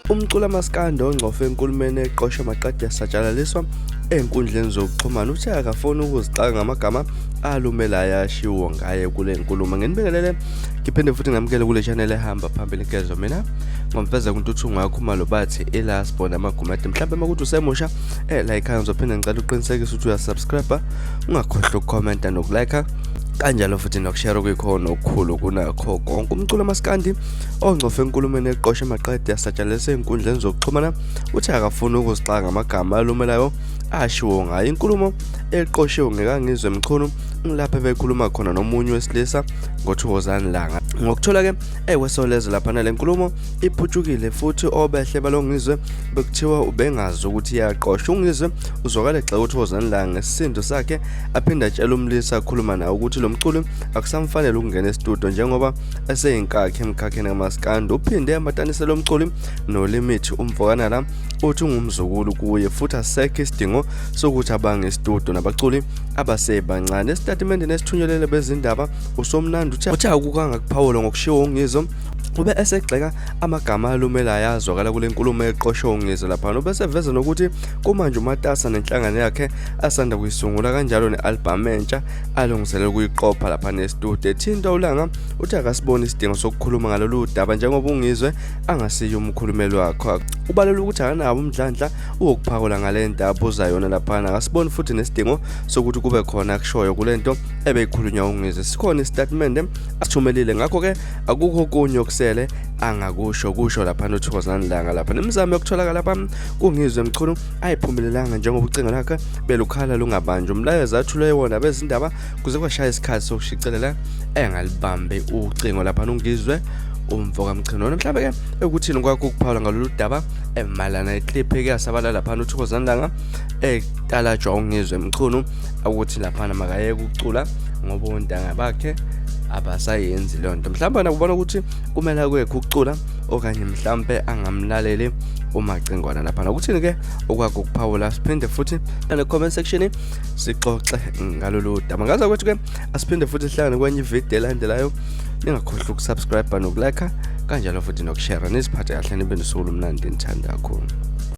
Umculi amaskandi ongcofe enkulumeni eqosha amaqadi yasatshalaliswa enkundleni zokuxhumana uthe akafuni ukuzixaka ngamagama alumelayo ashiwo ngaye kule nkulumo. Ngenibingelele ngiphinde futhi ngamukele kule channel ehamba phambili nkezo mina ngomfeza kuntuthungu yakho malo bathi elasbona amagumati mhlawumbe makuthi usemusha like ngizophinda ngicela uqinisekise ukuthi uyasubscribe ungakhohlwa ukucomment nokulike kanjalo futhi nokushare kuyikhono okukhulu kunakho konke. Umculo amaskandi ongcofe enkulumeni eqosha amaqadi yasatshalaliswa enkundleni zokuxhumana uthe akafuni ukuzixaka ngamagama alumelayo ashiwo ngaye. Inkulumo eqoshiwe ngekangizwe Mchunu lapha bekhuluma khona nomunye wesilisa ngo-2000 langa. Ngokuthola ke wesoleza lapha nale nkulumo iphutshukile futhi obehle balongizwe bekuthiwa ubengazi ukuthi iyaqosha. uNgizwe uzwakala xa u-2000 langa ngesisindo sakhe aphinda atshela umlisa akhuluma naye ukuthi lo mculi akusamfanele ukungena estudio njengoba eseyinkakhe emkhakheni kamaskandi. Uphinde amatanise lo mculi noLimit umvokana la uthi ungumzukulu kuye futhi asekho isidingo sokuthi abange estudio nabaculi abasebancane. Esitatimendeni esithunyelele bezindaba uSomnandi uthe akukanga kuphawula ngokushiwo uNgizwe ube esegxeka amagama alumelayo azwakala kule nkulumo eqoshiwe uNgizwe lapha ubese veza nokuthi kumanje umatasa nenhlangano yakhe asanda kuyisungula kanjalo nealbum entsha alungiselela kuyiqopha lapha nestudio. Ethinta ulanga uthi akasibona isidingo sokukhuluma ngalolu daba njengoba uNgizwe angasiyo umkhulumeli wakhe. Ubalula ukuthi akanawo umdlandla ukuphawula ngale ndaba uzayona lapha akasiboni futhi nesidingo sokuthi kube khona akushoyo kulento ebeyikhulunywa uNgizwe. Sikhona istatement asithumelile ngakho ke akukho kunye okusele angakusho kusho lapha no-2000 langa lapha nemizamo yokutholakala lapha kuNgizwe Mchunu ayiphumelelanga njengoba ucingo lakhe belukhala lungabanjwa. Umlayezo athule wona bezindaba kuze kwashaya isikhathi sokushicelela engalibambe ucingo lapha uNgizwe umvoka Mchunu. Mhlawumbe ke ekuthini kwakho ukuphawula ngalolu daba emalana eclip ke yasabalala lapha no-2000 langa eqala uNgizwe Mchunu ukuthi lapha makayeke ukucula ngoba ontanga bakhe abasayenzi leyo nto. Mhlawumbe nakubona ukuthi kumele kwekho ukucula okanye mhlawumbe angamlaleli umacingwana lapha. Ukuthini ke okwakho ukuphawula siphinde futhi na comment section sixoxe ngalolu daba. Ngaza kwethu ke asiphinde futhi sihlangane kwenye video elandelayo. Ningakhohlwa ukusubscribe nokulike kanjalo futhi nokushare. Nisiphathe kahle nibe nosuku olumnandi nithanda kakhulu.